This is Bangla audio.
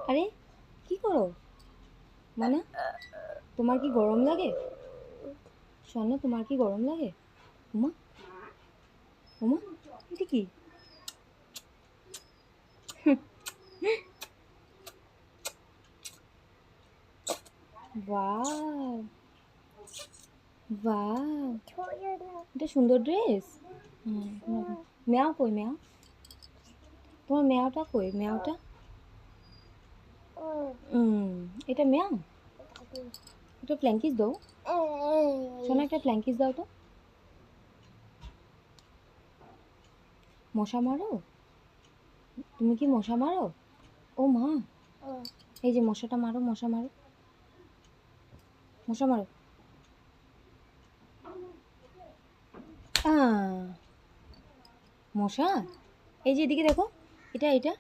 আরে কি করো মানে, তোমার কি গরম লাগে? শোনো, তোমার কি গরম লাগে? উমা, উমা, এটা কি? ওয়াও, ওয়াও, এটা সুন্দর ড্রেস। মেয়াও কই, মেয়াও? তোমার মেয়াওটা কই, মেয়াওটা? এটা মেয়াও? এটা ফ্ল্যাঙ্কিস দাও। শোনো, একটা ফ্ল্যাঙ্কিস দাও তো। মশা মারো? তুমি কি মশা মারো? ও মা, এই যে মশাটা মারো, মশা মারো, মশা মারো। মশা, এই যে এদিকে দেখো, এটা এটা